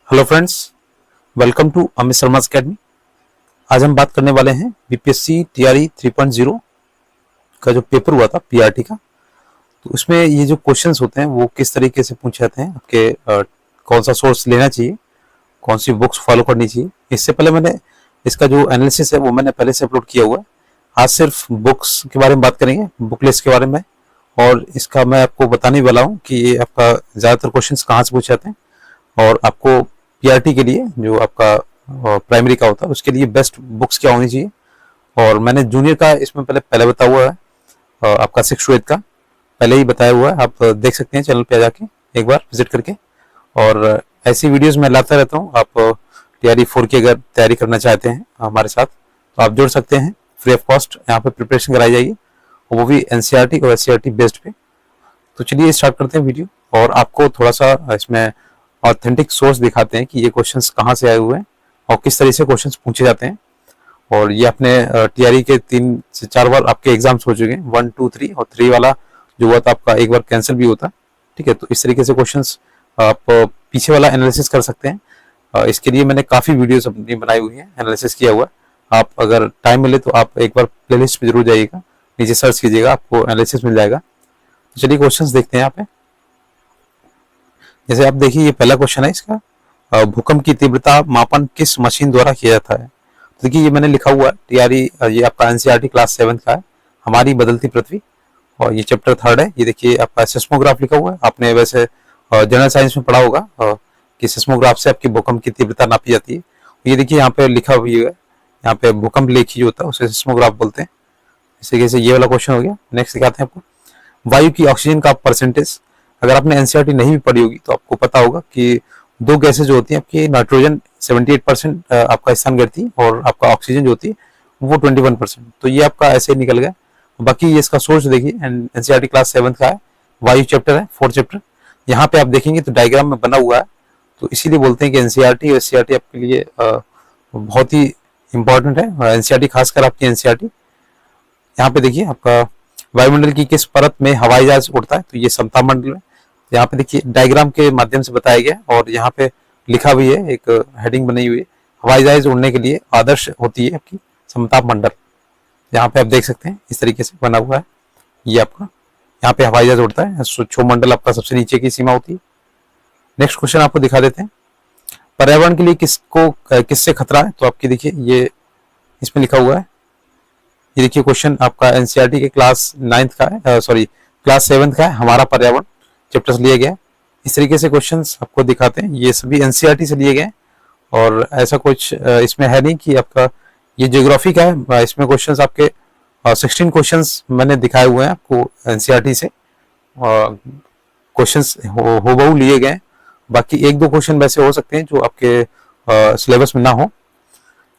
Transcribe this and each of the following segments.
Hello friends, welcome to Amit Sharma academy. आज हम बात करने वाले हैं बीपीएससी टीआरई 3.0 का जो पेपर हुआ था पीआरटी का। तो उसमें ये जो क्वेश्चंस होते हैं वो किस तरीके से पूछे जाते हैं, आपके कौन सा सोर्स लेना चाहिए, कौन सी बुक्स फॉलो करनी चाहिए। इससे पहले मैंने इसका जो एनालिसिस है वो मैंने पहले से अपलोड किया हुआ है। आज सिर्फ बुक्स के बारे में बात करेंगे, बुक लिस्ट के बारे में, और इसका मैं आपको बताने वाला हूँ कि ये आपका ज़्यादातर क्वेश्चंस कहाँ से पूछे जाते हैं और आपको पीआरटी के लिए जो आपका प्राइमरी का होता है उसके लिए बेस्ट बुक्स क्या होनी चाहिए। और मैंने जूनियर का इसमें पहले बताया हुआ है, आपका 6 to 8 का पहले ही बताया हुआ है, आप देख सकते हैं चैनल पे जाके एक बार विजिट करके। और ऐसी वीडियोस मैं लाता रहता हूँ। आप टीआरई 4 की अगर तैयारी करना चाहते हैं हमारे साथ तो आप जुड़ सकते हैं, फ्री ऑफ कॉस्ट यहाँ पे प्रिपरेशन कराई जाएगी, वो भी एनसीईआरटी और एससीईआरटी बेस्ड पे। तो चलिए स्टार्ट करते हैं वीडियो और आपको थोड़ा सा इसमें ऑथेंटिक सोर्स दिखाते हैं कि ये क्वेश्चंस कहाँ से आए हुए हैं और किस तरह से क्वेश्चंस पूछे जाते हैं। और ये अपने टीआरई के 3 से 4 बार आपके एग्जाम्स हो चुके हैं, 1, 2, 3 और 3 वाला जो हुआ था आपका एक बार कैंसिल भी होता। ठीक है, तो इस तरीके से क्वेश्चंस आप पीछे वाला एनालिसिस कर सकते हैं। इसके लिए मैंने काफ़ी वीडियोस अपनी बनाई हुई है, एनालिसिस किया हुआ। आप अगर टाइम मिले तो आप एक बार प्लेलिस्ट में जरूर जाइएगा, नीचे सर्च कीजिएगा, आपको एनालिसिस मिल जाएगा। तो चलिए क्वेश्चंस देखते हैं यहाँ पे। जैसे आप देखिए ये पहला क्वेश्चन है इसका, भूकंप की तीव्रता मापन किस मशीन द्वारा किया जाता है। तो देखिए ये मैंने लिखा हुआ है टीआरई, ये आपका एनसीईआरटी क्लास 7 का है, हमारी बदलती पृथ्वी, और ये चैप्टर 3 है। ये देखिए आपका सिस्मोग्राफ लिखा हुआ है। आपने वैसे जनरल साइंस में पढ़ा होगा कि सिस्मोग्राफ से आपकी भूकंप की तीव्रता नापी जाती है। ये देखिए यहाँ पे लिखा हुआ है, यहाँ पे भूकंप लेखी जो होता है उसे सिस्मोग्राफ बोलते हैं। इस तरीके से ये वाला क्वेश्चन हो गया। नेक्स्ट दिखाते हैं आपको, वायु की ऑक्सीजन का परसेंटेज। अगर आपने एनसीईआरटी नहीं भी पढ़ी होगी तो आपको पता होगा कि 2 गैसेज जो होती हैं आपकी, नाइट्रोजन 78% आपका स्थान करती है और आपका ऑक्सीजन जो होती है वो 21%। तो ये आपका ऐसे ही निकल गया। बाकी ये इसका सोर्स देखिए एनसीईआरटी क्लास 7 का है, वायु चैप्टर है, 4 चैप्टर। यहाँ पे आप देखेंगे तो डायग्राम में बना हुआ है, तो इसीलिए बोलते हैं कि एनसीईआरटी और एससीईआरटी आपके लिए बहुत ही इंपॉर्टेंट है। एनसीईआरटी खासकर आपकी एनसीईआरटी। यहाँ पे देखिए आपका वायुमंडल की किस परत में हवाई जहाज उड़ता है, तो ये समताप मंडल में। यहाँ पे देखिए डायग्राम के माध्यम से बताया गया और यहाँ पे लिखा भी है, एक हेडिंग बनी हुई है, हवाई जहाज उड़ने के लिए आदर्श होती है आपकी समताप मंडल। यहाँ पे आप देख सकते हैं इस तरीके से बना हुआ है ये आपका, यहाँ पे हवाई जहाज उड़ता है। क्षोभमंडल आपका सबसे नीचे की सीमा होती है। नेक्स्ट क्वेश्चन आपको दिखा देते हैं, पर्यावरण के लिए किससे खतरा है। तो आपकी देखिए ये इसमें लिखा हुआ है, ये देखिए क्वेश्चन आपका एनसीईआरटी के क्लास 9 का है, सॉरी क्लास 7 का है, हमारा पर्यावरण चैप्टर से लिया गया है। इस तरीके से क्वेश्चंस आपको दिखाते हैं, ये सभी एनसीईआरटी से लिए गए हैं और ऐसा कुछ इसमें है नहीं कि आपका ये ज्योग्राफी का है। इसमें क्वेश्चंस आपके 16 क्वेश्चंस मैंने दिखाए हुए हैं आपको एनसीईआरटी से, क्वेश्चंस हो लिए गए हैं। बाकी 1-2 क्वेश्चन वैसे हो सकते हैं जो आपके सिलेबस में ना हो।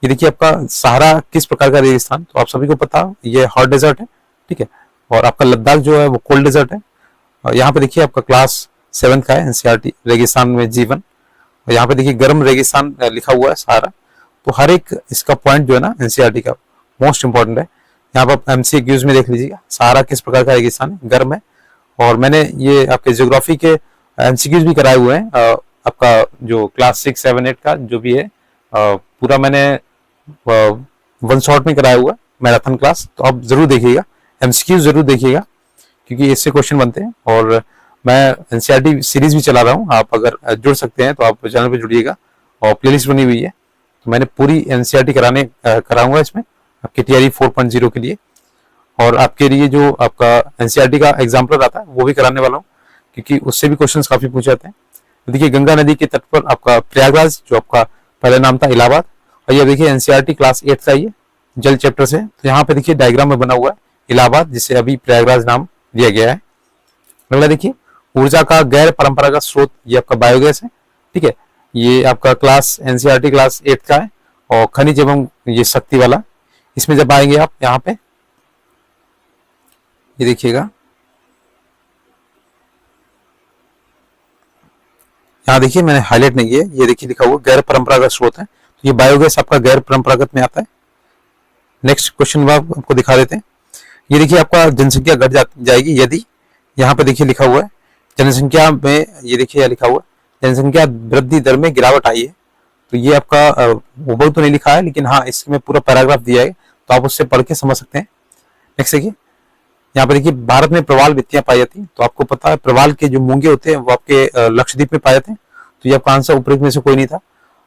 ये देखिए आपका सहारा किस प्रकार का रेगिस्तान, तो आप सभी को पता ये हॉट डेजर्ट है, ठीक है। और आपका लद्दाख जो है वो कोल्ड डेजर्ट है। यहाँ पे देखिए आपका क्लास 7 का है एनसीईआरटी, रेगिस्तान में जीवन। और यहाँ पे देखिए गर्म रेगिस्तान लिखा हुआ है सहारा। तो हर एक इसका पॉइंट जो है ना एनसीईआरटी का मोस्ट इंपॉर्टेंट है। यहाँ पर आप एमसीक्यूज में देख लीजिएगा, सहारा किस प्रकार का रेगिस्तान है, गर्म है। और मैंने ये आपके ज्योग्राफी के एमसीक्यूज भी कराए हुए हैं, आपका जो क्लास 6, 7, 8 का जो भी है पूरा मैंने 1 शॉट में कराया हुआ मैराथन क्लास। तो आप जरूर देखिएगा, एमसीक्यूज जरूर देखिएगा क्योंकि इससे क्वेश्चन बनते हैं। और मैं एनसीईआरटी सीरीज भी चला रहा हूँ, आप अगर जुड़ सकते हैं तो आप चैनल पे जुड़िएगा और प्लेलिस्ट बनी हुई है। तो मैंने पूरी एनसीईआरटी कराऊंगा इसमें आपके टीआरई 4.0 के लिए। और आपके लिए जो आपका एनसीईआरटी का एग्जाम्पलर आता है वो भी कराने वाला हूँ क्योंकि उससे भी क्वेश्चन काफी पूछे जाते हैं। देखिए गंगा नदी के तट पर आपका प्रयागराज, जो आपका पहले नाम था इलाहाबाद। और ये देखिए एनसीईआरटी क्लास 8 का ये जल चैप्टर से। तो यहाँ पे देखिए डायग्राम में बना हुआ है इलाहाबाद, जिसे अभी प्रयागराज नाम दिया गया है। अगला देखिए ऊर्जा का गैर परंपरागत स्रोत, ये आपका बायोगैस है, ठीक है। ये आपका क्लास एनसीईआरटी क्लास 8 का है। और खनिज एवं ये शक्ति वाला, इसमें जब आएंगे आप यहाँ पे ये देखिएगा, यहाँ देखिए मैंने हाईलाइट नहीं किया, ये देखिए लिखा हुआ गैर परंपरागत स्रोत है। तो ये बायोगैस आपका गैर परंपरागत में आता है। नेक्स्ट क्वेश्चन आपको दिखा देते हैं। ये देखिए आपका जनसंख्या घट जाएगी यदि, यहाँ पे देखिए लिखा हुआ है जनसंख्या में, ये देखिए लिखा हुआ जनसंख्या वृद्धि दर में गिरावट आई है। तो ये आपका हुबहू तो नहीं लिखा है, लेकिन हाँ इसमें पूरा पैराग्राफ दिया है, तो आप उससे पढ़ के समझ सकते हैं। नेक्स्ट देखिए, यहाँ पे देखिए भारत में प्रवाल भित्तियां पाई जाती हैं। तो आपको पता है प्रवाल के जो मूंगे होते हैं वो आपके लक्षद्वीप में पाए जाते हैं। तो ये आपका आंसर उपरोक्त में से कोई नहीं था।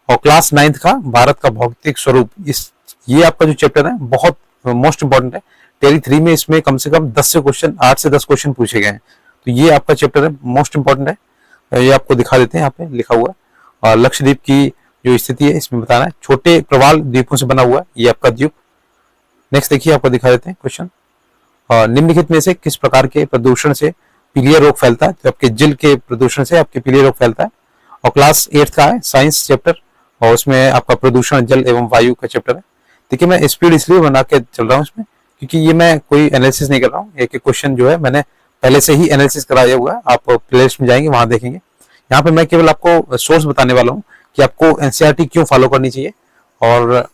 और क्लास 9th का भारत का भौगोलिक स्वरूप, इस ये आपका जो चैप्टर है बहुत मोस्ट इंपॉर्टेंट है। टेरी 3 में इसमें कम से कम 10 से क्वेश्चन, 8 से 10 क्वेश्चन पूछे गए हैं। तो ये आपका चैप्टर है, मोस्ट इंपॉर्टेंट है। ये आपको दिखा देते हैं, यहाँ पे लिखा हुआ है। और लक्षद्वीप की जो स्थिति है इसमें बताना है। छोटे प्रवाल द्वीपों से बना हुआ है ये आपका द्वीप। नेक्स्ट देखिए, आपको दिखा देते हैं क्वेश्चन। निम्नलिखित में से किस प्रकार के प्रदूषण से पीलिया रोग फैलता है? तो आपके जल के प्रदूषण से आपके पीलिया रोग फैलता है। और क्लास 8th का है साइंस चैप्टर, और उसमें आपका प्रदूषण जल एवं वायु का चैप्टर है। देखिए मैं स्पीड इसलिए बना के चल रहा हूँ इसमें, क्योंकि ये मैं कोई एनालिसिस नहीं कर रहा हूँ। एक क्वेश्चन जो है मैंने पहले से ही एनालिसिस कराया हुआ है, आप प्लेलिस्ट में जाएंगे वहां देखेंगे। यहाँ पे मैं केवल आपको सोर्स बताने वाला हूँ कि आपको एनसीईआरटी क्यों फॉलो करनी चाहिए, और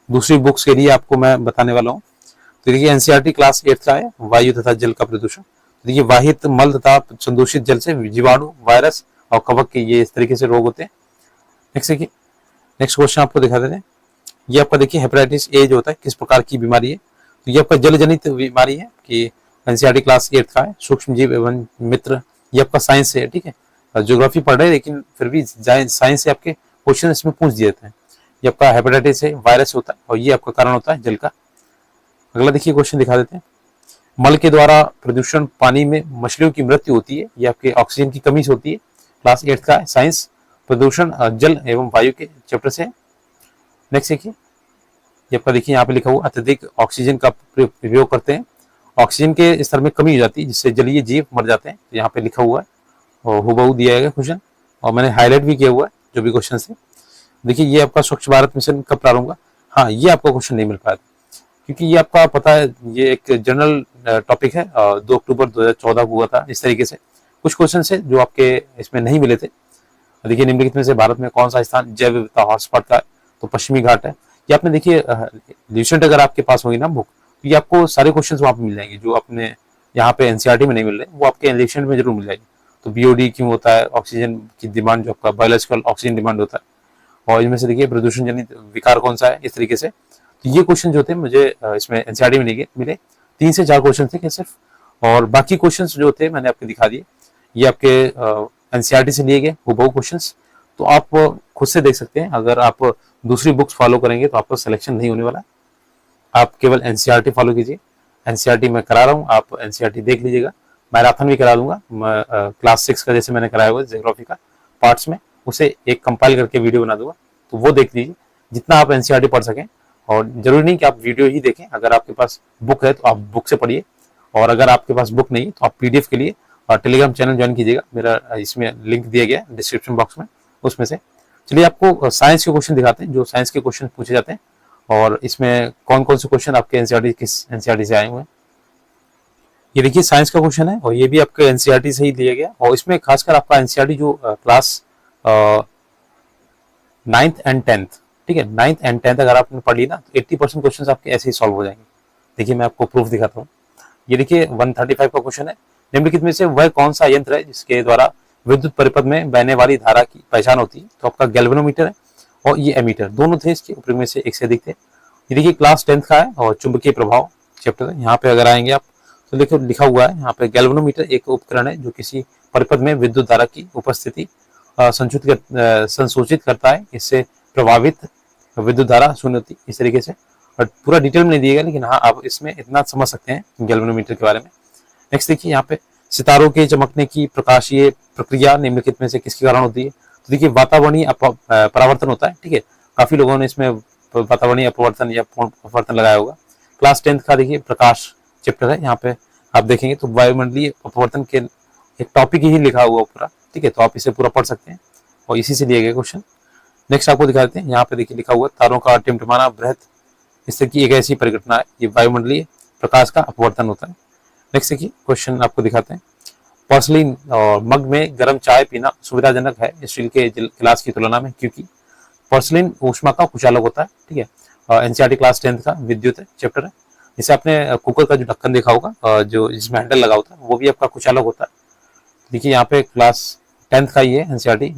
दूसरी बुक्स के लिए आपको मैं बताने वाला हूँ। तो देखिए एनसीईआरटी क्लास 8th का है वायु तथा जल का प्रदूषण। देखिए वाहित मल तथा संदूषित जल से जीवाणु, वायरस और कवक के ये इस तरीके से रोग होते हैं। नेक्स्ट देखिए, नेक्स्ट क्वेश्चन आपको दिखा देते हैं। ये आपका देखिए हेपेटाइटिस ए जो होता है किस प्रकार की बीमारी है? तो ये आपका जल जनित बीमारी है कि एनसीईआरटी क्लास 8th का है। सूक्ष्म जीव एवं मित्र, ये आपका साइंस से है, ठीक है। ज्योग्राफी पढ़ रहे हैं लेकिन फिर भी साइंस से आपके क्वेश्चन इसमें पूछ दिए जाते हैं। ये आपका हेपेटाइटिस है, वायरस होता है, और ये आपका कारण होता है जल का। अगला देखिए क्वेश्चन दिखा देते हैं। मल के द्वारा प्रदूषण पानी में मछलियों की मृत्यु होती है, ये आपके ऑक्सीजन की कमी से होती है। क्लास 8th का है साइंस, प्रदूषण जल एवं वायु के चैप्टर से। नेक्स्ट देखिए, ये आपका देखिए यहाँ पे लिखा हुआ अत्यधिक ऑक्सीजन का प्रयोग करते हैं, ऑक्सीजन के स्तर में कमी हो जाती है जिससे जलीय जीव मर जाते हैं। यहाँ पे लिखा हुआ है और हुबहू दिया गया क्वेश्चन, और मैंने हाईलाइट भी किया हुआ है जो भी क्वेश्चन है। देखिए ये आपका स्वच्छ भारत मिशन कब प्रारंभ हुआ? हाँ ये आपका क्वेश्चन नहीं मिल पाया क्योंकि ये आपका पता है ये एक जनरल टॉपिक है। 2 अक्टूबर 2014 को हुआ था। इस तरीके से कुछ क्वेश्चन है जो आपके इसमें नहीं मिले थे। देखिए निम्नलिखित में से भारत में कौन सा स्थान जैव विविधता हॉटस्पॉट का है? तो पश्चिमी घाट है। ये आपने देखिए रिसेंट अगर आपके पास होगी ना बुक, तो ये आपको सारे क्वेश्चन वहां पे मिल जाएंगे जो आपने यहाँ पे एनसीईआरटी में नहीं मिल रहे, वो आपके रिसेंट में जरूर मिल जाएगी। तो बीओडी क्यों होता है? ऑक्सीजन की डिमांड, जो आपका बायोलॉजिकल ऑक्सीजन डिमांड होता है। और इनमें से देखिए प्रदूषण जनित विकार कौन सा है, इस तरीके से। तो ये क्वेश्चन जो थे मुझे इसमें एनसीईआरटी में नहीं मिले। 3 से 4 क्वेश्चन थे सिर्फ, और बाकी क्वेश्चन जो थे मैंने आपको दिखा दिए। ये आपके एनसीईआरटी से लिए गए हुबहू क्वेश्चंस। तो आप खुद से देख सकते हैं, अगर आप दूसरी बुक्स फॉलो करेंगे तो आपका सिलेक्शन नहीं होने वाला। आप केवल एनसीईआरटी फॉलो कीजिए। एनसीईआरटी मैं करा रहा हूँ, आप एनसीईआरटी देख लीजिएगा। मैराथन भी करा दूंगा, क्लास 6 का जैसे मैंने कराया हुआ ज्योग्राफी का पार्ट्स में, उसे एक कंपाइल करके वीडियो बना दूंगा, तो वो देख लीजिए जितना आप एनसीईआरटी पढ़ सकें। और जरूरी नहीं कि आप वीडियो ही देखें, अगर आपके पास बुक है तो आप बुक से पढ़िए, और अगर आपके पास बुक नहीं है तो आप पीडीएफ के लिए टेलीग्राम चैनल ज्वाइन कीजिएगा। मेरा इसमें लिंक दिया गया है डिस्क्रिप्शन बॉक्स में, उसमें से। चलिए आपको साइंस के क्वेश्चन दिखाते हैं, जो साइंस के क्वेश्चन पूछे जाते हैं, और इसमें कौन कौन से क्वेश्चन आपके एनसीईआरटी किस एनसीईआरटी से आए हुए हैं। ये देखिए साइंस का क्वेश्चन है, और ये भी आपके एनसीईआरटी से ही दिया गया, और इसमें खासकर आपका एनसीईआरटी जो क्लास 9th and 10th, ठीक है, 9th and 10th अगर आपने पढ़ ली ना तो 80% क्वेश्चन आपके ऐसे ही सॉल्व हो जाएंगे। देखिए मैं आपको प्रूफ दिखाता हूँ। ये देखिए 135 का क्वेश्चन है। निम्नलिखित में से वह कौन सा यंत्र है जिसके द्वारा विद्युत परिपथ में बहने वाली धारा की पहचान होती है? तो आपका गैल्वेनोमीटर है, और ये एमीटर, दोनों थे इसके ऊपर में से एक से अधिक थे। ये देखिए क्लास 10th का है, और चुंबकीय प्रभाव चैप्टर है। यहाँ पे अगर आएंगे आप तो देखो लिखा हुआ है यहाँ पे, गैल्वेनोमीटर एक उपकरण है जो किसी परिपथ में विद्युत धारा की उपस्थिति संसूचित करता है। इससे प्रभावित विद्युत धारा शून्य होती है, इस तरीके से। और पूरा डिटेल में नहीं दिएगा, लेकिन हाँ आप इसमें इतना समझ सकते हैं गैल्वेनोमीटर के बारे में। नेक्स्ट देखिए यहाँ पे, सितारों के चमकने की प्रकाशीय प्रक्रिया निम्नलिखित में से किसके कारण होती है? तो देखिए वातावरणीय परावर्तन होता है, ठीक है। काफी लोगों ने इसमें वातावरणीय अपवर्तन या अपवर्तन लगाया होगा। क्लास 10th का देखिए प्रकाश चैप्टर है, यहाँ पे आप देखेंगे तो वायुमंडलीय अपवर्तन के एक टॉपिक ही लिखा हुआ पूरा, ठीक है। तो आप इसे पूरा पढ़ सकते हैं, और इसी से लिए गए क्वेश्चन। नेक्स्ट आपको दिखा देते हैं, यहाँ पे देखिए लिखा हुआ तारों का टिमटिमाना बृहत इस तरह की एक ऐसी परिघटना है, ये वायुमंडलीय प्रकाश का अपवर्तन होता है। नेक्स्ट देखिए क्वेश्चन आपको दिखाते हैं, पोर्सलिन और मग में गर्म चाय पीना सुविधाजनक है स्टील के गिलास की तुलना में, क्योंकि पोर्सलिन ऊष्मा का कुचालक होता है, ठीक है। एनसीईआरटी क्लास 10th का विद्युत चैप्टर है। जैसे आपने कुकर का जो ढक्कन देखा होगा, जो जिसमें हैंडल लगा होता है, वो भी आपका कुचालक होता है। देखिए यहाँ पे क्लास 10th का ये एनसीईआरटी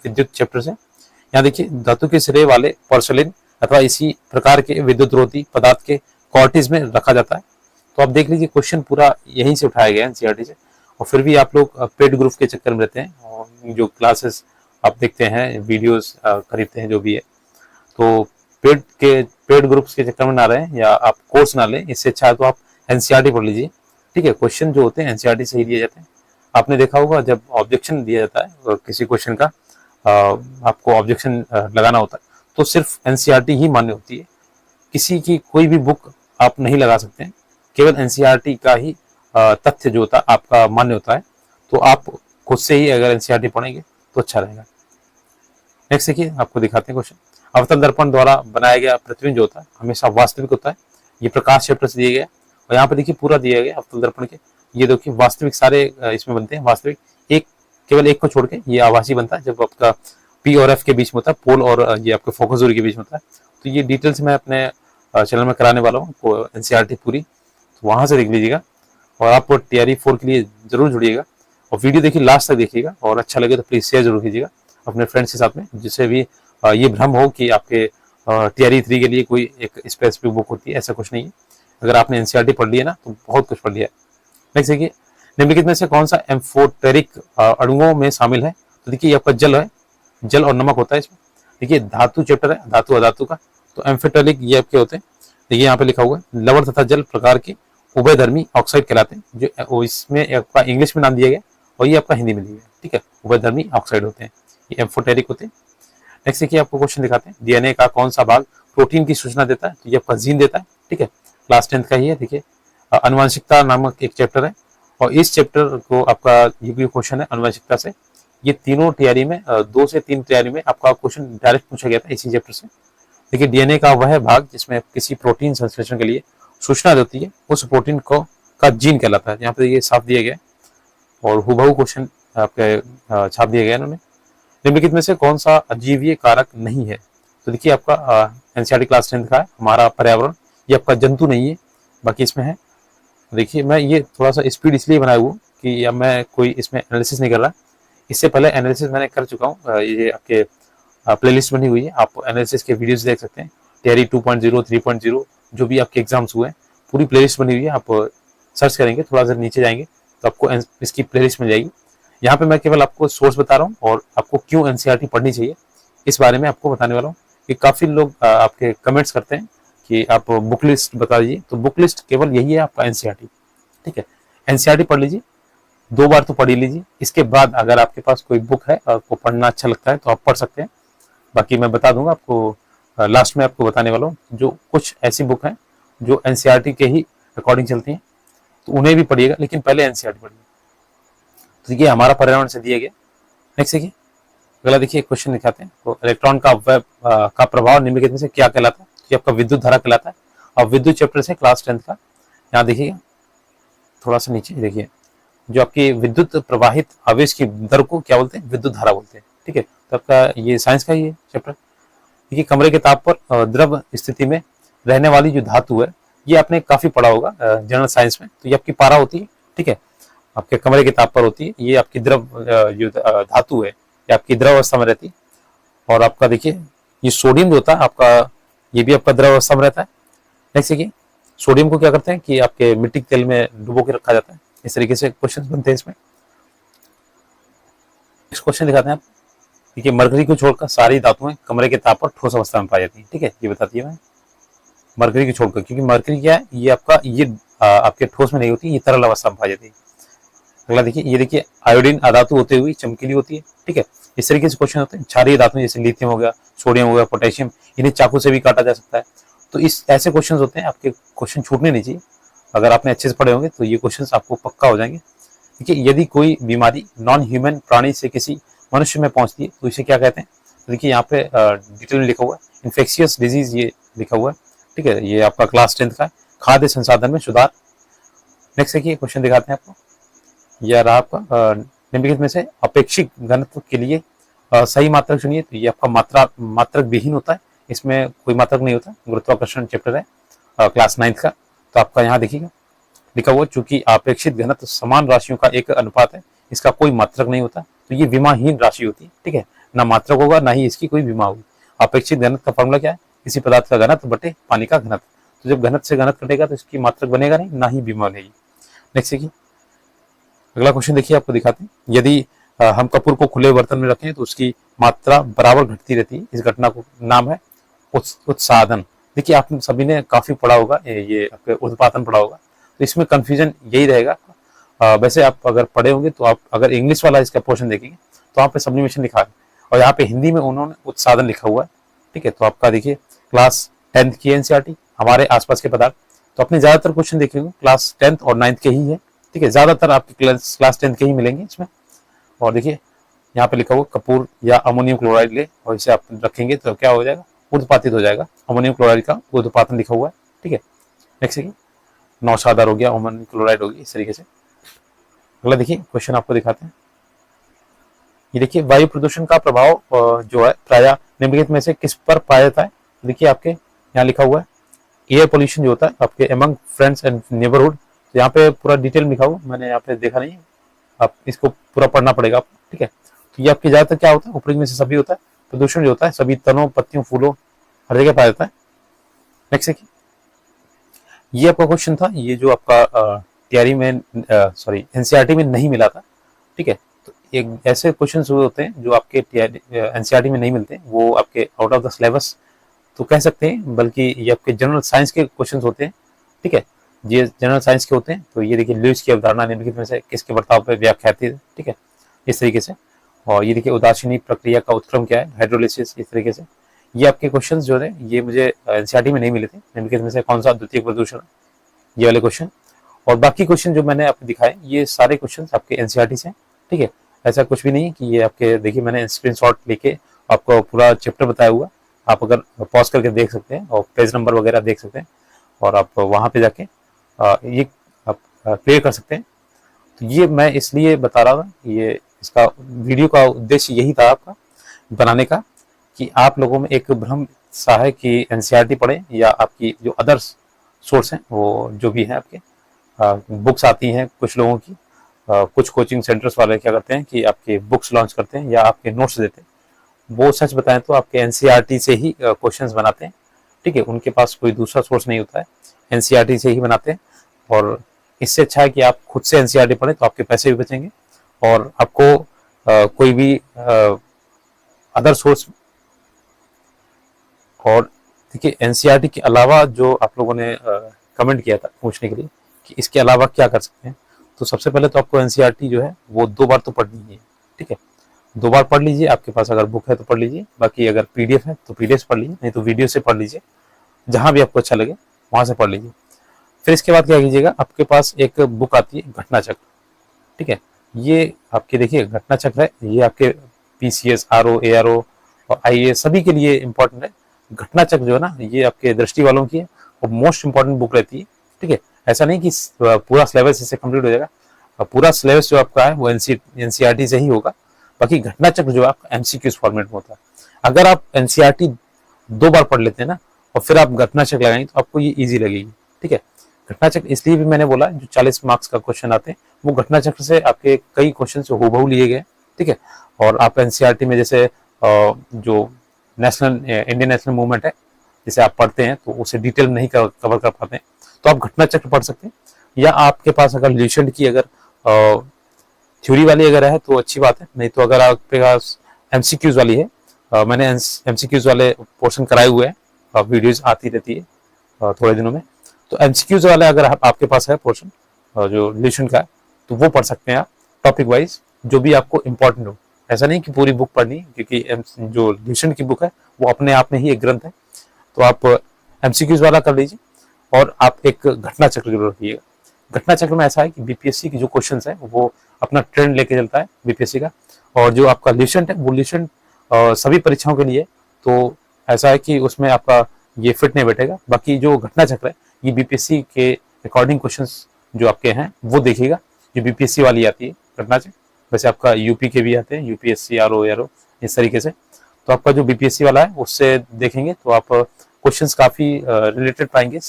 विद्युत चैप्टर से। यहाँ देखिए धातु के सिरे वाले पोर्सिलेन अथवा इसी प्रकार के विद्युत रोधी पदार्थ के कॉर्टिज में रखा जाता है। तो आप देख लीजिए क्वेश्चन पूरा यहीं से उठाया गया है एनसीईआरटी से, और फिर भी आप लोग पेड ग्रुप के चक्कर में रहते हैं और जो क्लासेस आप देखते हैं, वीडियोस खरीदते हैं, जो भी है, तो पेड ग्रुप्स के चक्कर में ना रहें या आप कोर्स ना लें। इससे अच्छा है तो आप एनसीईआरटी पढ़ लीजिए, ठीक है। क्वेश्चन जो होते हैं एनसीईआरटी से ही दिए जाते हैं। आपने देखा होगा जब ऑब्जेक्शन दिया जाता है किसी क्वेश्चन का, आपको ऑब्जेक्शन लगाना होता है तो सिर्फ एनसीईआरटी ही मान्य होती है, किसी की कोई भी बुक आप नहीं लगा सकते हैं, केवल एनसीईआरटी का ही तथ्य जो होता है आपका मान्य होता है। तो आप खुद से ही अगर एनसीईआरटी पढ़ेंगे तो अच्छा रहेगा। नेक्स्ट देखिए, आपको दिखाते हैं क्वेश्चन। अवतल दर्पण द्वारा बनाया गया प्रतिबिंब जो होता है हमेशा वास्तविक होता है। ये प्रकाश चैप्टर से दिया गया, और यहाँ पे देखिए पूरा दिया गया अवतल दर्पण के। ये देखिए वास्तविक सारे इसमें बनते हैं वास्तविक, केवल एक को छोड़ के ये आभासी बनता है जब आपका पी और एफ के बीच में होता है, पोल और ये आपके फोकस दूरी के बीच में होता है। तो ये डिटेल्स मैं अपने चैनल में कराने वाला हूँ एनसीईआरटी पूरी, तो वहां से देख लीजिएगा। और आप TRE 4 के लिए जरूर जुड़िएगा और वीडियो देखिए लास्ट तक देखिएगा, और अच्छा लगे तो प्लीज शेयर जरूर कीजिएगा अपने फ्रेंड्स के साथ में, जिससे भी ये भ्रम हो कि आपके TRE 3 के लिए कोई एक स्पेसिफिक बुक होती है, ऐसा कुछ नहीं है। अगर आपने एनसीईआरटी पढ़ लिया ना तो बहुत कुछ पढ़ लिया है। नेक्स्ट देखिए, निम्नलिखित में से कौन सा एम्फोटेरिक अणुओं में शामिल है? तो देखिए आपका जल है, जल और नमक होता है इसमें। देखिए धातु चैप्टर है, धातु अधातु का, तो एम्फोटेरिक ये आपके होते हैं। देखिए यहाँ पे लिखा हुआ है लवण तथा जल प्रकार के उभयधर्मी ऑक्साइड कहलाते हैं, जो इसमें आपका इंग्लिश में नाम दिया गया और ये आपका हिंदी में दिया गया, ठीक है। उभयधर्मी ऑक्साइड होते हैं, ये एम्फोटेरिक होते हैं। नेक्स्ट देखिए, आपको क्वेश्चन दिखाते हैं, डीएनए का कौन सा भाग प्रोटीन की सूचना देता है? तो ये आपका जीन देता है, ठीक है। क्लास 10th का ही है। देखिए आनुवंशिकता नामक एक चैप्टर है, और इस चैप्टर को आपका ये भी क्वेश्चन है आनुवंशिकता से। ये तीनों TRE में 2 से 3 TRE में आपका क्वेश्चन डायरेक्ट पूछा गया था इसी चैप्टर से। देखिए डीएनए का वह भाग जिसमें किसी प्रोटीन संश्लेषण के लिए सूचना देती है उस प्रोटीन को का जीन कहलाता है। यहाँ पे ये साफ दिया गया है और हुबहू क्वेश्चन आपके छाप दिया गया इन्होंने। निम्नलिखित में से कौन सा अजीवीय कारक नहीं है? तो देखिए आपका एनसीईआरटी क्लास 10th का है हमारा पर्यावरण, ये आपका जंतु नहीं है, बाकी इसमें है। देखिए मैं ये थोड़ा सा स्पीड इसलिए बनाया हुआ कि अब मैं कोई इसमें एनालिसिस नहीं कर रहा, इससे पहले एनालिसिस मैंने कर चुका हूँ। ये आपके प्लेलिस्ट बनी हुई है, आप एनालिसिस के वीडियोस देख सकते हैं। TRE 2.0 3.0 जो भी आपके एग्जाम्स हुए हैं पूरी प्लेलिस्ट बनी हुई है, आप सर्च करेंगे थोड़ा सा नीचे जाएंगे तो आपको इसकी प्लेलिस्ट मिल जाएगी। यहाँ पे मैं केवल आपको सोर्स बता रहा हूँ और आपको क्यों एनसीईआरटी पढ़नी चाहिए इस बारे में आपको बताने वाला हूँ। कि काफी लोग आपके कमेंट्स करते हैं कि आप बुक लिस्ट बता दीजिए, तो बुक लिस्ट केवल यही है आपका एनसीईआरटी, ठीक है। एनसीईआरटी पढ़ लीजिए, 2 बार तो पढ़ ही लीजिए, इसके बाद अगर आपके पास कोई बुक है और आपको पढ़ना अच्छा लगता है तो आप पढ़ सकते हैं। बाकी मैं बता दूंगा आपको, लास्ट में आपको बताने वाला हूँ जो कुछ ऐसी बुक हैं जो एनसीईआरटी के ही अकॉर्डिंग चलती हैं, तो उन्हें भी पढ़िएगा, लेकिन पहले एनसीईआरटी पढ़िए। तो देखिए हमारा पर्यावरण से दिया गया। नेक्स्ट देखिए अगला, देखिए क्वेश्चन दिखाते हैं। तो इलेक्ट्रॉन का प्रभाव निम्नलिखित में से क्या कहलाता है? ये आपका विद्युत धारा कहलाता है, और विद्युत चैप्टर से क्लास 10th का। यहाँ देखिएगा थोड़ा सा नीचे देखिए, जो आपकी विद्युत प्रवाहित आवेश की दर को क्या बोलते हैं? विद्युत धारा बोलते हैं, ठीक है। तो आपका ये साइंस का ही है चैप्टर। देखिए कमरे के ताप पर द्रव स्थिति में रहने वाली जो धातु है, ये आपने काफी पढ़ा होगा जनरल साइंस में। तो ये आपकी पारा होती है, ठीक है, आपके कमरे के ताप पर होती है। ये आपकी द्रव जो धातु है ये आपकी द्रव अवस्था में रहती है। और आपका देखिए ये सोडियम जो होता है आपका, ये भी आपका द्रव अवस्था में रहता है। नेक्स्ट देखिए, सोडियम को क्या करते हैं कि आपके मिट्टी के तेल में डुबो के रखा जाता है। इस तरीके से क्वेश्चन बनते हैं इसमें। नेक्स्ट क्वेश्चन दिखाते हैं आप। देखिए मरकरी को छोड़कर सारी धातुएं कमरे के ताप पर ठोस अवस्था में पाई जाती है, ठीक है, ये बताती है मरकरी को छोड़कर, क्योंकि मरकरी क्या है, ये आपका ये आपके ठोस में नहीं होती, ये तरल अवस्था में पाई जाती है। अगला देखिए, ये देखिए आयोडीन अधातु होते हुए चमकीली होती है, ठीक है। इस तरीके से क्वेश्चन होते हैं। क्षारीय धातु जैसे लिथियम हो गया, सोडियम हो गया, पोटेशियम, इन्हें चाकू से भी काटा जा सकता है। तो इस ऐसे क्वेश्चन होते हैं, आपके क्वेश्चन छूटने नहीं चाहिए। अगर आपने अच्छे से पढ़े होंगे तो ये क्वेश्चन आपको पक्का हो जाएंगे। देखिए यदि कोई बीमारी नॉन ह्यूमन प्राणी से किसी मनुष्य में पहुंचती है तो इसे क्या कहते हैं? तो देखिए यहाँ पे डिटेल में लिखा हुआ है, इन्फेक्शियस डिजीज ये लिखा हुआ है, ठीक है। ये आपका क्लास 10th का है, खाद्य संसाधन में सुधार। नेक्स्ट देखिए क्वेश्चन दिखाते हैं आपको। यह रहा आपका निम्नलिखित में से अपेक्षित घनत्व के लिए सही मात्रक चुनिए। तो ये आपका मात्रक विहीन होता है, इसमें कोई मात्रक नहीं होता। गुरुत्वाकर्षण चैप्टर है क्लास 9th का। तो आपका यहाँ देखिएगा लिखा हुआ, चूंकि अपेक्षित घनत्व समान राशियों का एक अनुपात है, इसका कोई मात्रक नहीं होता। तो ये विमाहीन राशि होती है, ठीक है, ना मात्रक होगा ना ही इसकी कोई विमा होगी। अपेक्षित घनत्व का फॉर्मूला क्या है, किसी पदार्थ का घनत्व बटे पानी का घनत्व। तो जब घनत्व से घनत्व कटेगा तो इसकी मात्रक बनेगा नहीं, ना ही विमा बनेगी। नेक्स्ट देखिए, अगला क्वेश्चन देखिए, आपको दिखाते हैं। यदि हम कपूर को खुले बर्तन में रखें तो उसकी मात्रा बराबर घटती रहती है। इस घटना को नाम है उत्सादन। देखिए, आप सभी ने काफी पढ़ा होगा, ये आपके उत्पादन पढ़ा होगा, तो इसमें कंफ्यूजन यही रहेगा। वैसे आप अगर पढ़े होंगे तो आप अगर इंग्लिश वाला इसका पोर्शन देखेंगे तो वहाँ पे सब्लिमेशन लिखा है और यहाँ पे हिंदी में उन्होंने उत्सादन लिखा हुआ है, ठीक है। तो आपका देखिए क्लास 10th की एनसीईआरटी, हमारे आसपास के पदार्थ, तो अपने ज्यादातर क्वेश्चन देखेंगे क्लास 10th और 9th के ही है, ठीक है, ज्यादातर आपके क्लास 10th के ही मिलेंगे इसमें। और देखिए यहाँ पे लिखा हुआ कपूर या अमोनियम क्लोराइड ले और इसे आप रखेंगे तो क्या हो जाएगा, ऊर्ध्वपातित हो जाएगा। अमोनियम क्लोराइड का ऊर्ध्वपातन लिखा हुआ है, ठीक है। नेक्स्ट देखिए, नौशादार हो गया, अमोनियम क्लोराइड होगी, इस तरीके से। अगला देखिए क्वेश्चन आपको दिखाते हैं। ये देखिए, वायु प्रदूषण का प्रभाव जो है प्रायः निम्नलिखित में से किस पर पाया जाता है। देखिए आपके यहाँ लिखा हुआ है एयर पोल्यूशन जो होता है आपके अमंग फ्रेंड्स एंड नेबरहुड। तो यहाँ पे पूरा डिटेल लिखा हुआ, मैंने यहाँ पे देखा नहीं, आप इसको पूरा पढ़ना पड़ेगा आपको, ठीक है। तो ये आपके ज्यादातर क्या होता है, ऊपरी में से सभी होता है, प्रदूषण जो होता है सभी तनों, पत्तियों, फूलों, हर जगह पाया जाता है। नेक्स्ट देखिए, ये आपका क्वेश्चन था, ये जो आपका तैयारी में एनसीईआरटी में नहीं मिला था, ठीक है। तो एक ऐसे क्वेश्चन होते हैं जो आपके एनसीईआरटी में नहीं मिलते, वो आपके आउट ऑफ द सिलेबस तो कह सकते हैं, बल्कि ये आपके जनरल साइंस के क्वेश्चन होते हैं, ठीक है। ये जनरल साइंस के होते हैं। तो ये देखिए, लुईस की अवधारणा निम्नलिखित में से किसके बर्ताव पर व्याख्यात है, ठीक है, इस तरीके से। और ये देखिए, उदासीनी प्रक्रिया का उत्क्रम क्या है, हाइड्रोलिसिस, इस तरीके से। ये आपके क्वेश्चन जो है ये मुझे एनसीईआरटी में नहीं मिले थे। निम्नलिखित में से कौन सा द्वितीय प्रदूषण, ये वाले क्वेश्चन। और बाकी क्वेश्चन जो मैंने आपको दिखाए ये सारे क्वेश्चन आपके एनसीईआरटी से, ठीक है। ऐसा कुछ भी नहीं है कि ये आपके, देखिए मैंने स्क्रीनशॉट लेके आपको पूरा चैप्टर बताया हुआ, आप अगर पॉज करके देख सकते हैं और पेज नंबर वगैरह देख सकते हैं और आप वहां पे जाके ये आप क्लियर कर सकते हैं। तो ये मैं इसलिए बता रहा था, ये इसका वीडियो का उद्देश्य यही था आपका बनाने का, कि आप लोगों में एक भ्रम सा है कि एनसीईआरटी पढ़े या आपकी जो अदर सोर्स हैं वो जो भी है आपके बुक्स आती हैं कुछ लोगों की, कुछ कोचिंग सेंटर्स वाले क्या करते हैं कि आपके बुक्स लॉन्च करते हैं या आपके नोट्स देते हैं, वो सच बताएं तो आपके एनसीईआरटी से ही क्वेश्चंस बनाते हैं, ठीक है। उनके पास कोई दूसरा सोर्स नहीं होता है, एनसीईआरटी से ही बनाते हैं। और इससे अच्छा है कि आप खुद से एनसीईआरटी पढ़ें, तो आपके पैसे भी बचेंगे और आपको कोई भी अदर सोर्स। और देखिए, एनसीईआरटी के अलावा जो आप लोगों ने कमेंट किया था पूछने के लिए कि इसके अलावा क्या कर सकते हैं, तो सबसे पहले तो आपको एनसीईआरटी जो है वो 2 बार तो पढ़नी है, ठीक है। 2 बार पढ़ लीजिए, आपके पास अगर बुक है तो पढ़ लीजिए, बाकी अगर पीडीएफ है तो पीडीएफ पढ़ लीजिए, नहीं तो वीडियो से पढ़ लीजिए, जहां भी आपको अच्छा लगे वहां से पढ़ लीजिए। फिर इसके बाद क्या कीजिएगा, आपके पास एक बुक आती है घटना चक्र, ठीक है। ये आपके देखिए घटना चक्र है, ये आपके पीसीएस, आरओ, एआरओ और आईएएस सभी के लिए इंपॉर्टेंट है। घटना चक्र जो है ना, ये आपके दृष्टि वालों की है और मोस्ट इंपॉर्टेंट बुक रहती है, ठीक है। ऐसा नहीं कि पूरा सिलेबस इससे कंप्लीट हो जाएगा, पूरा सिलेबस जो आपका है वो एनसीईआरटी से ही होगा, बाकी घटना चक्र जो आपका एमसीक्यूज फॉर्मेट में होता है। अगर आप एनसीईआरटी 2 बार पढ़ लेते हैं ना और फिर आप घटना चक्र लगाएंगे तो आपको ये इजी लगेगी, ठीक है। घटना चक्र इसलिए भी मैंने बोला, जो 40 मार्क्स का क्वेश्चन आते हैं वो घटना चक्र से आपके कई क्वेश्चन से हूबहू लिए गए, ठीक है। और आप एनसीईआरटी में जैसे जो इंडियन नेशनल मूवमेंट है, जिसे आप पढ़ते हैं तो उसे डिटेल में नहीं कवर कर पाते हैं, तो आप घटना चक्र पढ़ सकते हैं। या आपके पास अगर ल्यूसेंट की अगर थ्योरी वाली अगर है तो अच्छी बात है, नहीं तो अगर आपके पास एमसीक्यूज वाली है, मैंने एमसीक्यूज वाले पोर्शन कराए हुए हैं, वीडियोज आती रहती है थोड़े दिनों में, तो एमसीक्यूज वाले अगर आपके पास है पोर्शन जो ल्यूसेंट का है तो वो पढ़ सकते हैं आप, टॉपिक वाइज जो भी आपको इंपॉर्टेंट हो। ऐसा नहीं कि पूरी बुक पढ़नी, क्योंकि जो ल्यूसेंट की बुक है वो अपने आप में ही एक ग्रंथ है, तो आप एमसीक्यूज वाला कर लीजिए और आप एक घटना चक्र जरूर रखिएगा। घटना चक्र में ऐसा है कि बीपीएससी की जो क्वेश्चंस है वो अपना ट्रेंड लेके चलता है बीपीएससी का, और जो आपका ल्यूसेंट है वो ल्यूसेंट सभी परीक्षाओं के लिए, तो ऐसा है कि उसमें आपका ये फिट नहीं बैठेगा। बाकी जो घटना चक्र है ये बीपीएससी के अकॉर्डिंग क्वेश्चंस जो आपके हैं वो देखिएगा, जो बीपीएससी वाली आती है घटना चक्र। वैसे आपका यूपी के भी आते हैं, यूपीएससी, आरओ, एआरओ, इस तरीके से। तो आपका जो बीपीएससी वाला है उससे देखेंगे तो आप क्वेश्चंस काफी रिलेटेड पाएंगे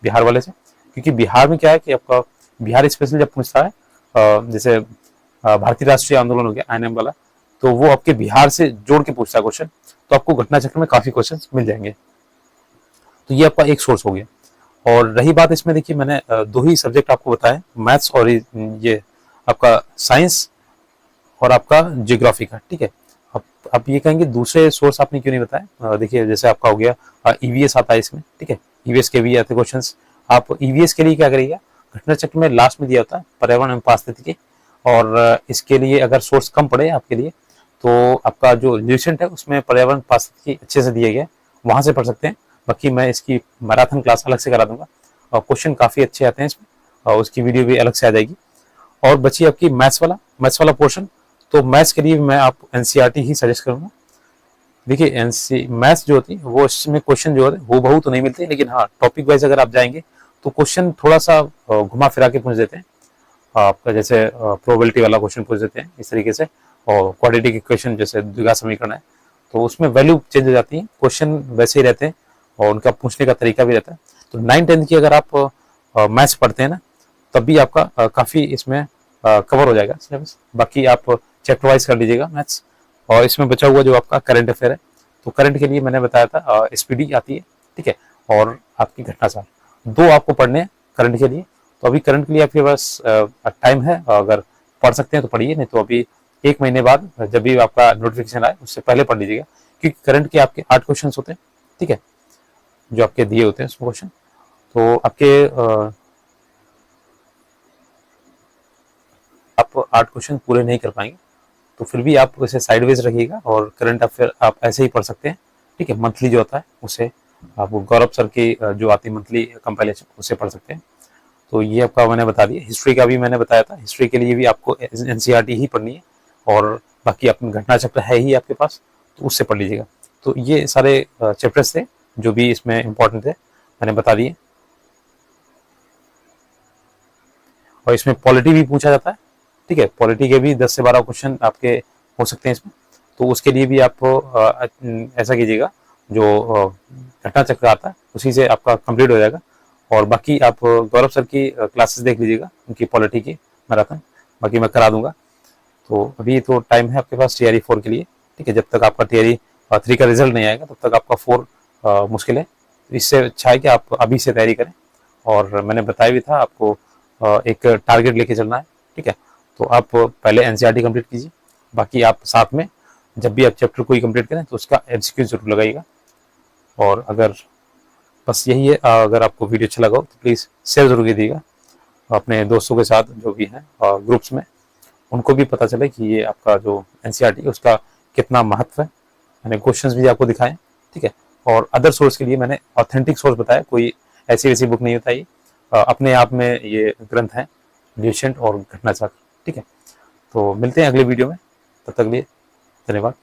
बिहार वाले से, क्योंकि बिहार में क्या है कि आपका बिहार स्पेशल जब पूछता है, जैसे भारतीय राष्ट्रीय आंदोलन हो गया आईएनएम वाला, तो वो आपके बिहार से जोड़ के पूछता है क्वेश्चन, तो आपको घटना चक्र में काफी क्वेश्चन मिल जाएंगे। तो ये आपका एक सोर्स हो गया। और रही बात इसमें, देखिए मैंने दो ही सब्जेक्ट आपको बताए, मैथ्स और ये आपका साइंस और आपका जियोग्राफी का, ठीक है। अब आप ये कहेंगे दूसरे सोर्स आपने क्यों नहीं बताया, देखिए जैसे आपका हो गया ईवीएस आता है इसमें, ठीक है, ईवीएस के भी आते क्वेश्चंस। आप ईवीएस के लिए क्या करिएगा, घटना चक्र में लास्ट में दिया होता है पर्यावरण एवं पारिस्थितिकी, और इसके लिए अगर सोर्स कम पड़े आपके लिए तो आपका जो ल्यूसेंट है उसमें पर्यावरण पारिस्थितिकी अच्छे से दिए गए, वहां से पढ़ सकते हैं। बाकी मैं इसकी मैराथन क्लास अलग से करा दूंगा, और क्वेश्चन काफी अच्छे आते हैं इसमें, और उसकी वीडियो भी अलग से आ जाएगी। और बची आपकी मैथ्स वाला पोर्शन, तो मैथ्स के लिए मैं आपको एनसीईआरटी ही सजेस्ट करूंगा। देखिए एनसी मैथ्स जो होती है वो इसमें क्वेश्चन जो होते हैं वो बहुत तो नहीं मिलते, लेकिन हाँ टॉपिक वाइज अगर आप जाएंगे तो क्वेश्चन थोड़ा सा घुमा फिरा के पूछ देते हैं आपका, जैसे प्रोबेबिलिटी वाला क्वेश्चन पूछ देते हैं इस तरीके से, और क्वाड्रेटिक इक्वेशन जैसे द्विघात समीकरण है, तो उसमें वैल्यू चेंज हो जाती है, क्वेश्चन वैसे ही रहते हैं और उनका पूछने का तरीका भी रहता है। तो 9-10 की अगर आप मैथ्स पढ़ते हैं ना, तब भी आपका काफी इसमें कवर हो जाएगा सिलेबस। बाकी आप चैप्टर वाइज कर लीजिएगा मैथ्स। और इसमें बचा हुआ जो आपका करंट अफेयर है, तो करंट के लिए मैंने बताया था एसपीडी आती है, ठीक है, और आपकी घटनासार, दो आपको पढ़ने हैं करंट के लिए। तो अभी करंट के लिए आपके पास टाइम है, अगर पढ़ सकते हैं तो पढ़िए, नहीं तो अभी 1 महीने बाद जब भी आपका नोटिफिकेशन आए उससे पहले पढ़ लीजिएगा, क्योंकि करंट के आपके 8 क्वेश्चन होते हैं, ठीक है, जो आपके दिए होते हैं उसमें क्वेश्चन। तो आपके आप 8 क्वेश्चन पूरे नहीं कर पाएंगे, तो फिर भी आप उसे साइडवेज रखिएगा, और करंट अफेयर आप ऐसे ही पढ़ सकते हैं, ठीक है, मंथली जो होता है उसे आप गौरव सर की जो आती मंथली कंपाइलेशन उसे पढ़ सकते हैं। तो ये आपका मैंने बता दिया। हिस्ट्री का भी मैंने बताया था, हिस्ट्री के लिए भी आपको एनसीईआरटी ही पढ़नी है, और बाकी अपनी घटना चक्र है ही आपके पास, तो उससे पढ़ लीजिएगा। तो ये सारे चैप्टर्स थे जो भी इसमें इंपॉर्टेंट थे, मैंने बता दिए। और इसमें पॉलिटी भी पूछा जाता है, ठीक है, पॉलिटी के भी 10 से 12 क्वेश्चन आपके हो सकते हैं इसमें। तो उसके लिए भी आप ऐसा कीजिएगा, जो घटना चक्र आता है उसी से आपका कंप्लीट हो जाएगा। और बाकी आप गौरव सर की क्लासेस देख लीजिएगा, उनकी पॉलिटी की मैराथन, बाकी मैं करा दूंगा। तो अभी तो टाइम है आपके पास टीआरई 4 के लिए, ठीक है, जब तक आपका टीआरई 3 का रिजल्ट नहीं आएगा तब तक आपका 4 मुश्किल है। इससे अच्छा है कि आप अभी से तैयारी करें। और मैंने बताया भी था आपको एक टारगेट लेके चलना है, ठीक है। तो आप पहले एनसीईआरटी कंप्लीट कीजिए, बाकी आप साथ में जब भी आप चैप्टर कोई कंप्लीट करें तो उसका एमसीक्यू जरूर लगाइएगा। और अगर बस यही है, अगर आपको वीडियो अच्छा लगा हो तो प्लीज़ शेयर जरूर कीजिएगा अपने दोस्तों के साथ जो भी हैं ग्रुप्स में, उनको भी पता चले कि ये आपका जो एनसीईआरटी है उसका कितना महत्व है। मैंने क्वेश्चंस भी आपको दिखाए, ठीक है। और अदर सोर्स के लिए मैंने ऑथेंटिक सोर्स बताया, कोई ऐसी वैसी बुक नहीं होता, ये अपने आप में ये ग्रंथ है, ल्यूसेंट और घटनाचक्र, ठीक है। तो मिलते हैं अगले वीडियो में, तब तक लिए धन्यवाद।